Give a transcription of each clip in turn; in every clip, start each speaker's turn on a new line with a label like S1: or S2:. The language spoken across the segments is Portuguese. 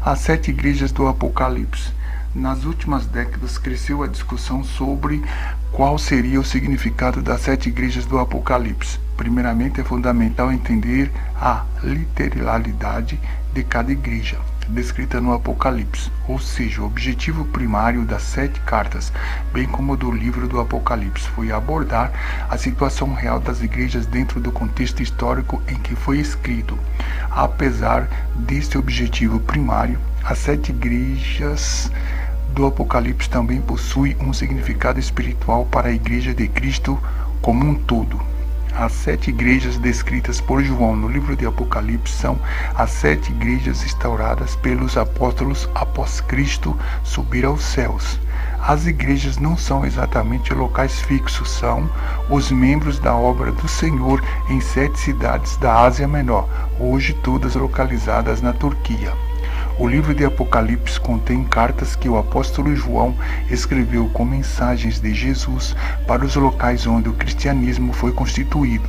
S1: As sete igrejas do Apocalipse. Nas últimas décadas cresceu a discussão sobre qual seria o significado das sete igrejas do Apocalipse. Primeiramente, é fundamental entender a literalidade de cada igreja descrita no Apocalipse, ou seja, o objetivo primário das sete cartas, bem como do livro do Apocalipse, foi abordar a situação real das igrejas dentro do contexto histórico em que foi escrito. Apesar deste objetivo primário, as sete igrejas do Apocalipse também possuem um significado espiritual para a Igreja de Cristo como um todo. As sete igrejas descritas por João no livro de Apocalipse são as sete igrejas instauradas pelos apóstolos após Cristo subir aos céus. As igrejas não são exatamente locais fixos, são os membros da obra do Senhor em sete cidades da Ásia Menor, hoje todas localizadas na Turquia. O livro de Apocalipse contém cartas que o apóstolo João escreveu com mensagens de Jesus para os locais onde o cristianismo foi constituído.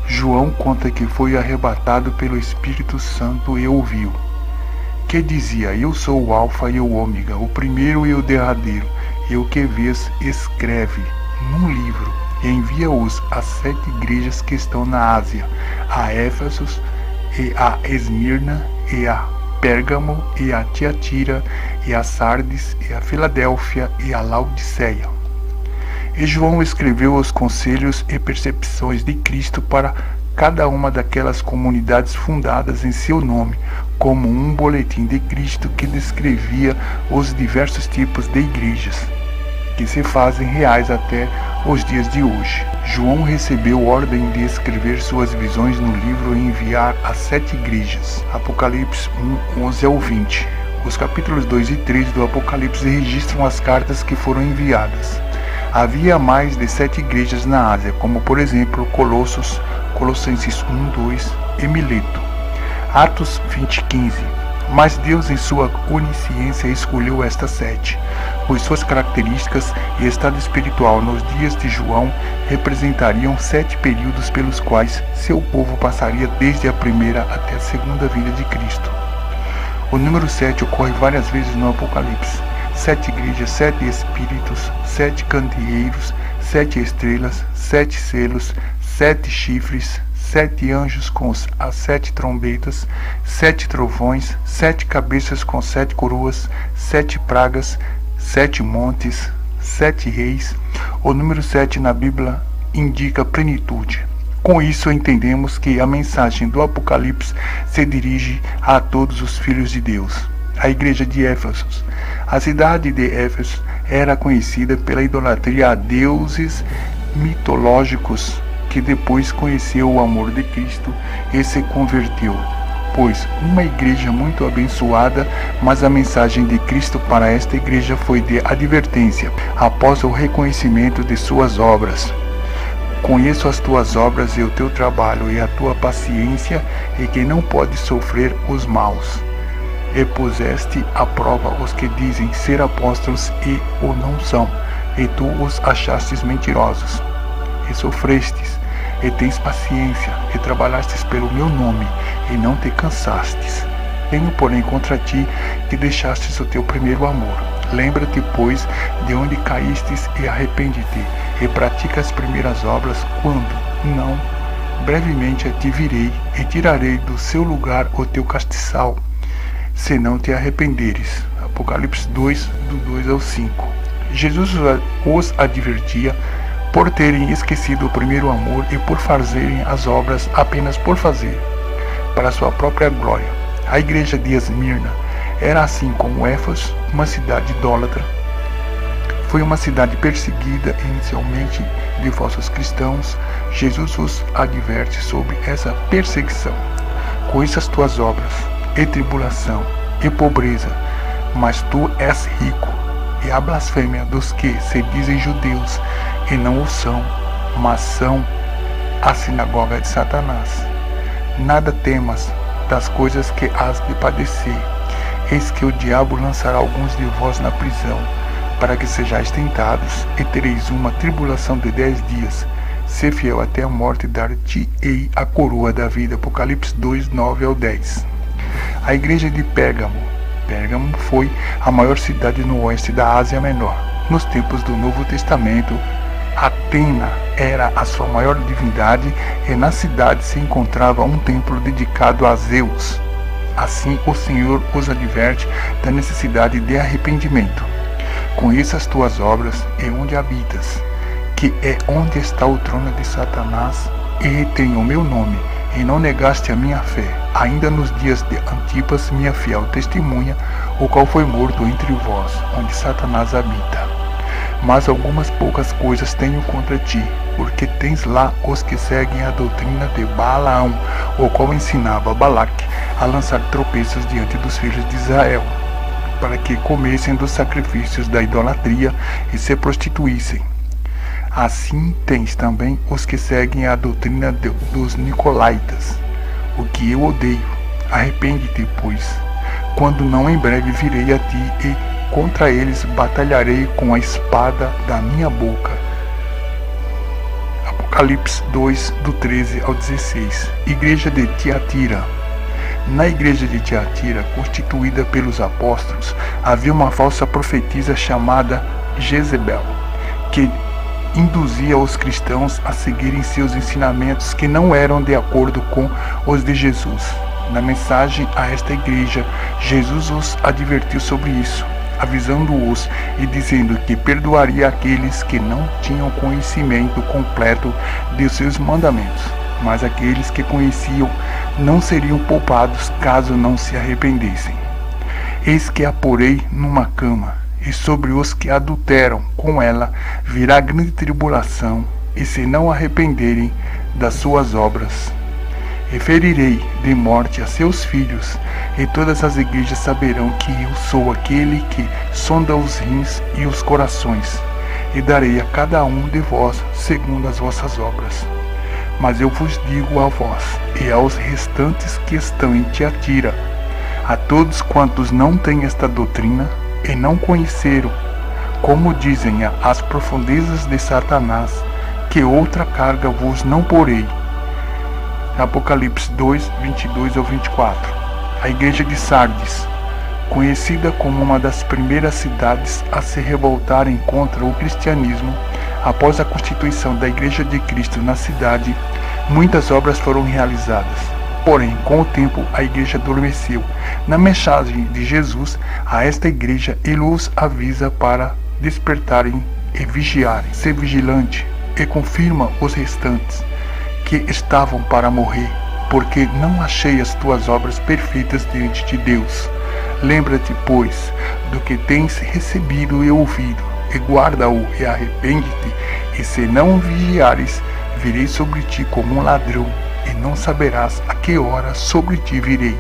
S1: João conta que foi arrebatado pelo Espírito Santo e ouviu, que dizia: Eu sou o Alfa e o Ômega, o primeiro e o derradeiro, e o que vês escreve num livro e envia-os às sete igrejas que estão na Ásia, a Éfeso e a Esmirna e a Pérgamo e a Tiatira e a Sardes e a Filadélfia e a Laodiceia. E João escreveu os conselhos e percepções de Cristo para cada uma daquelas comunidades fundadas em seu nome, como um boletim de Cristo que descrevia os diversos tipos de igrejas que se fazem reais até os dias de hoje. João recebeu ordem de escrever suas visões no livro e enviar às sete igrejas. Apocalipse 1, 11 ao 20. Os capítulos 2 e 3 do Apocalipse registram as cartas que foram enviadas. Havia mais de sete igrejas na Ásia, como por exemplo Colossos, Colossenses 1, 2 e Mileto. Atos 20, 15. Mas Deus, em sua onisciência, escolheu estas sete, pois suas características e estado espiritual nos dias de João representariam sete períodos pelos quais seu povo passaria desde a primeira até a segunda vinda de Cristo. O número 7 ocorre várias vezes no Apocalipse. Sete igrejas, sete espíritos, sete candeeiros, sete estrelas, sete selos, sete chifres, sete anjos com as sete trombetas, sete trovões, sete cabeças com sete coroas, sete pragas, sete montes, sete reis. O número 7 na Bíblia indica plenitude. Com isso entendemos que a mensagem do Apocalipse se dirige a todos os filhos de Deus. A igreja de Éfeso. A cidade de Éfeso era conhecida pela idolatria a deuses mitológicos, que depois conheceu o amor de Cristo e se converteu. Pois uma igreja muito abençoada, mas a mensagem de Cristo para esta igreja foi de advertência, após o reconhecimento de suas obras. Conheço as tuas obras e o teu trabalho e a tua paciência, e que não podes sofrer os maus. E puseste à prova os que dizem ser apóstolos e o não são, e tu os achastes mentirosos. E sofrestes, e tens paciência, e trabalhastes pelo meu nome, e não te cansastes. Tenho, porém, contra ti que deixastes o teu primeiro amor. Lembra-te, pois, de onde caístes, e arrepende-te, e pratica as primeiras obras, quando não, brevemente a ti virei, e tirarei do seu lugar o teu castiçal, se não te arrependeres. Apocalipse 2, do 2 ao 5. Jesus os advertia por terem esquecido o primeiro amor e por fazerem as obras apenas por fazer, para sua própria glória. A igreja de Esmirna era, assim como Éfeso, uma cidade idólatra. Foi uma cidade perseguida inicialmente de falsos cristãos. Jesus os adverte sobre essa perseguição. Conheço as tuas obras, e tribulação, e pobreza, mas tu és rico, e a blasfêmia dos que se dizem judeus, e não o são, mas são a sinagoga de Satanás. Nada temas das coisas que has de padecer. Eis que o diabo lançará alguns de vós na prisão, para que sejais tentados, e tereis uma tribulação de 10 dias. Ser fiel até a morte, dar-te-ei a coroa da vida. Apocalipse 2, 9 ao 10. A igreja de Pérgamo. Pérgamo foi a maior cidade no oeste da Ásia Menor. Nos tempos do Novo Testamento, Atena era a sua maior divindade e na cidade se encontrava um templo dedicado a Zeus. Assim, o Senhor os adverte da necessidade de arrependimento. Conheça as tuas obras e onde habitas, que é onde está o trono de Satanás, e retém o meu nome, e não negaste a minha fé, ainda nos dias de Antipas, minha fiel testemunha, o qual foi morto entre vós, onde Satanás habita. Mas algumas poucas coisas tenho contra ti, porque tens lá os que seguem a doutrina de Balaão, o qual ensinava Balaque a lançar tropeços diante dos filhos de Israel, para que comessem dos sacrifícios da idolatria e se prostituíssem. Assim tens também os que seguem a doutrina dos Nicolaítas, o que eu odeio. Arrepende-te, pois, quando não em breve virei a ti e contra eles batalharei com a espada da minha boca. Apocalipse 2, do 13 ao 16. Igreja de Tiatira. Na igreja de Tiatira, constituída pelos apóstolos, havia uma falsa profetisa chamada Jezebel, que induzia os cristãos a seguirem seus ensinamentos que não eram de acordo com os de Jesus. Na mensagem a esta igreja, Jesus os advertiu sobre isso, avisando-os e dizendo que perdoaria aqueles que não tinham conhecimento completo de seus mandamentos, mas aqueles que conheciam não seriam poupados caso não se arrependessem. Eis que a porei numa cama, e sobre os que adulteram com ela virá grande tribulação, e se não arrependerem das suas obras, e ferirei de morte a seus filhos, e todas as igrejas saberão que eu sou aquele que sonda os rins e os corações, e darei a cada um de vós segundo as vossas obras. Mas eu vos digo a vós e aos restantes que estão em Tiatira, a todos quantos não têm esta doutrina e não conheceram, como dizem as profundezas de Satanás, que outra carga vos não porei. Apocalipse 2, 22 ao 24. A igreja de Sardes, conhecida como uma das primeiras cidades a se revoltarem contra o cristianismo, após a constituição da Igreja de Cristo na cidade, muitas obras foram realizadas. Porém, com o tempo, a igreja adormeceu. Na mensagem de Jesus a esta igreja, ele os avisa para despertarem e vigiarem. Ser vigilante e confirma os restantes que estavam para morrer, porque não achei as tuas obras perfeitas diante de Deus. Lembra-te, pois, do que tens recebido e ouvido, e guarda-o e arrepende-te, e se não vigiares, virei sobre ti como um ladrão, e não saberás a que hora sobre ti virei.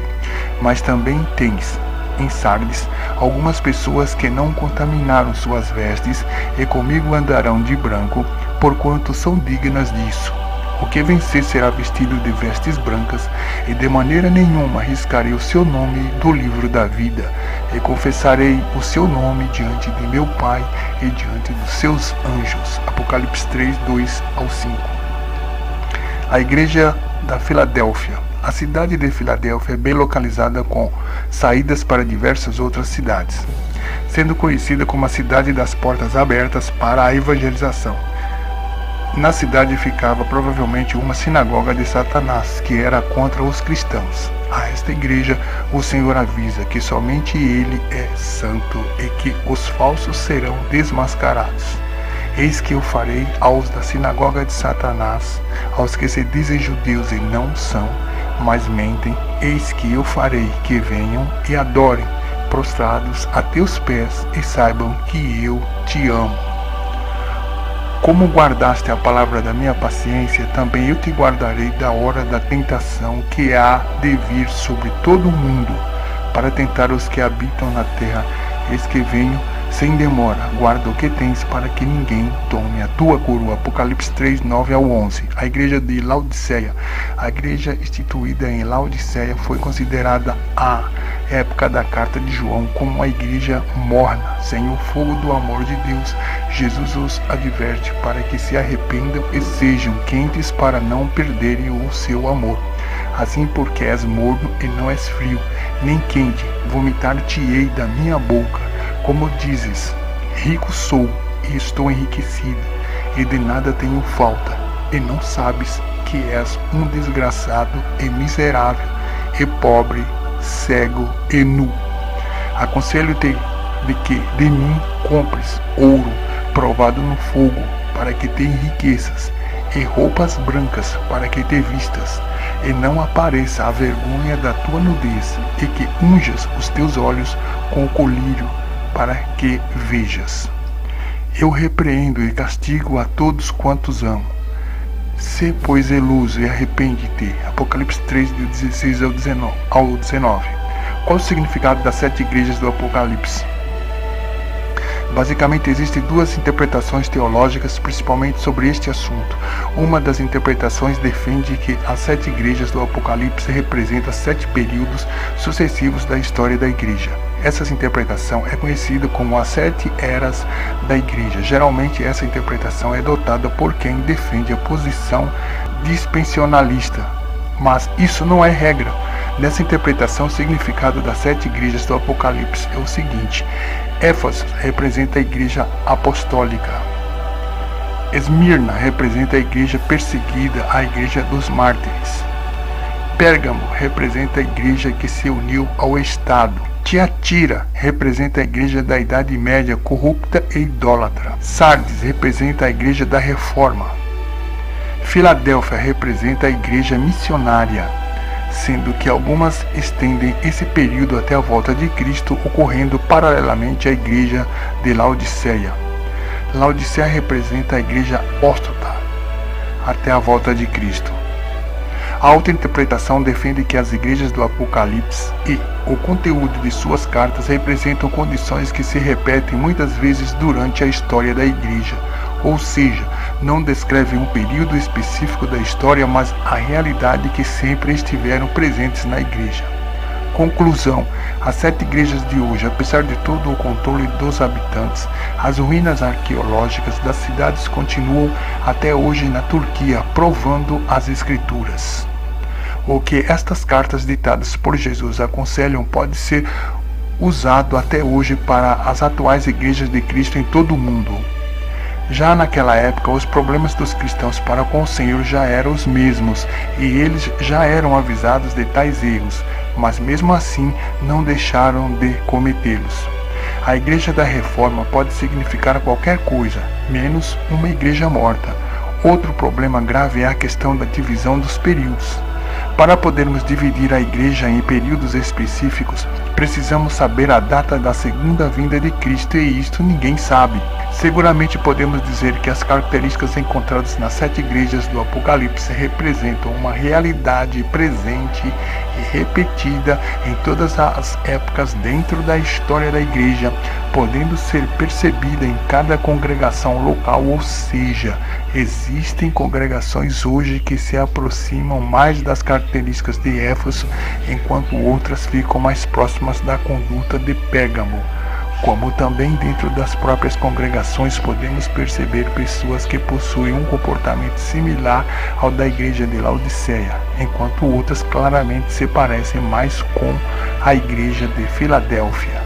S1: Mas também tens em Sardes algumas pessoas que não contaminaram suas vestes, e comigo andarão de branco, porquanto são dignas disso. O que vencer será vestido de vestes brancas, e de maneira nenhuma arriscarei o seu nome do livro da vida, e confessarei o seu nome diante de meu Pai e diante dos seus anjos. Apocalipse 3, 2 ao 5. A igreja da Filadélfia. A cidade de Filadélfia é bem localizada com saídas para diversas outras cidades, sendo conhecida como a cidade das portas abertas para a evangelização. Na cidade ficava provavelmente uma sinagoga de Satanás, que era contra os cristãos. A esta igreja o Senhor avisa que somente Ele é santo e que os falsos serão desmascarados. Eis que eu farei aos da sinagoga de Satanás, aos que se dizem judeus e não são, mas mentem, eis que eu farei que venham e adorem, prostrados a teus pés, e saibam que eu te amo. Como guardaste a palavra da minha paciência, também eu te guardarei da hora da tentação que há de vir sobre todo o mundo, para tentar os que habitam na terra. Eis que venho sem demora, guarda o que tens, para que ninguém tome a tua coroa. Apocalipse 3, 9 ao 11. A igreja de Laodiceia. A igreja instituída em Laodiceia foi considerada à época da carta de João como uma igreja morna, sem o fogo do amor de Deus. Jesus os adverte para que se arrependam e sejam quentes para não perderem o seu amor. Assim, porque és morno e não és frio, nem quente, vomitar-te-ei da minha boca. Como dizes, rico sou e estou enriquecido, e de nada tenho falta, e não sabes que és um desgraçado e miserável, e pobre, cego e nu. Aconselho-te de que de mim compres ouro provado no fogo, para que te enriqueças, e roupas brancas, para que te vistas, e não apareça a vergonha da tua nudez, e que unjas os teus olhos com o colírio, para que vejas. Eu repreendo e castigo a todos quantos amo. Sê, pois, zeloso e arrepende-te. Apocalipse 3, do 16 ao 19. Qual o significado das 7 igrejas do Apocalipse? Basicamente, existem duas interpretações teológicas, principalmente sobre este assunto. Uma das interpretações defende que as 7 igrejas do Apocalipse representam 7 períodos sucessivos da história da igreja. Essa interpretação é conhecida como as 7 eras da igreja. Geralmente, essa interpretação é adotada por quem defende a posição dispensacionalista, mas isso não é regra. Nessa interpretação, o significado das 7 igrejas do Apocalipse é o seguinte: Éfeso representa a igreja apostólica. Esmirna representa a igreja perseguida, a igreja dos mártires. Pérgamo representa a igreja que se uniu ao Estado. Tiatira representa a igreja da Idade Média corrupta e idólatra. Sardes representa a igreja da Reforma. Filadélfia representa a igreja missionária, sendo que algumas estendem esse período até a volta de Cristo, ocorrendo paralelamente à igreja de Laodiceia. Laodiceia representa a igreja apóstata até a volta de Cristo. A outra interpretação defende que as igrejas do Apocalipse e o conteúdo de suas cartas representam condições que se repetem muitas vezes durante a história da igreja, ou seja, não descrevem um período específico da história, mas a realidade que sempre estiveram presentes na igreja. Conclusão: as 7 igrejas de hoje, apesar de todo o controle dos habitantes, as ruínas arqueológicas das cidades continuam até hoje na Turquia, provando as escrituras. O que estas cartas ditadas por Jesus aconselham pode ser usado até hoje para as atuais igrejas de Cristo em todo o mundo. Já naquela época, os problemas dos cristãos para com o Senhor já eram os mesmos, e eles já eram avisados de tais erros, mas mesmo assim não deixaram de cometê-los. A igreja da Reforma pode significar qualquer coisa, menos uma igreja morta. Outro problema grave é a questão da divisão dos períodos. Para podermos dividir a igreja em períodos específicos, precisamos saber a data da segunda vinda de Cristo, e isto ninguém sabe. Seguramente podemos dizer que as características encontradas nas 7 igrejas do Apocalipse representam uma realidade presente e repetida em todas as épocas dentro da história da igreja, podendo ser percebida em cada congregação local, ou seja, existem congregações hoje que se aproximam mais das características de Éfeso, enquanto outras ficam mais próximas da conduta de Pérgamo. Como também dentro das próprias congregações podemos perceber pessoas que possuem um comportamento similar ao da igreja de Laodiceia, enquanto outras claramente se parecem mais com a igreja de Filadélfia.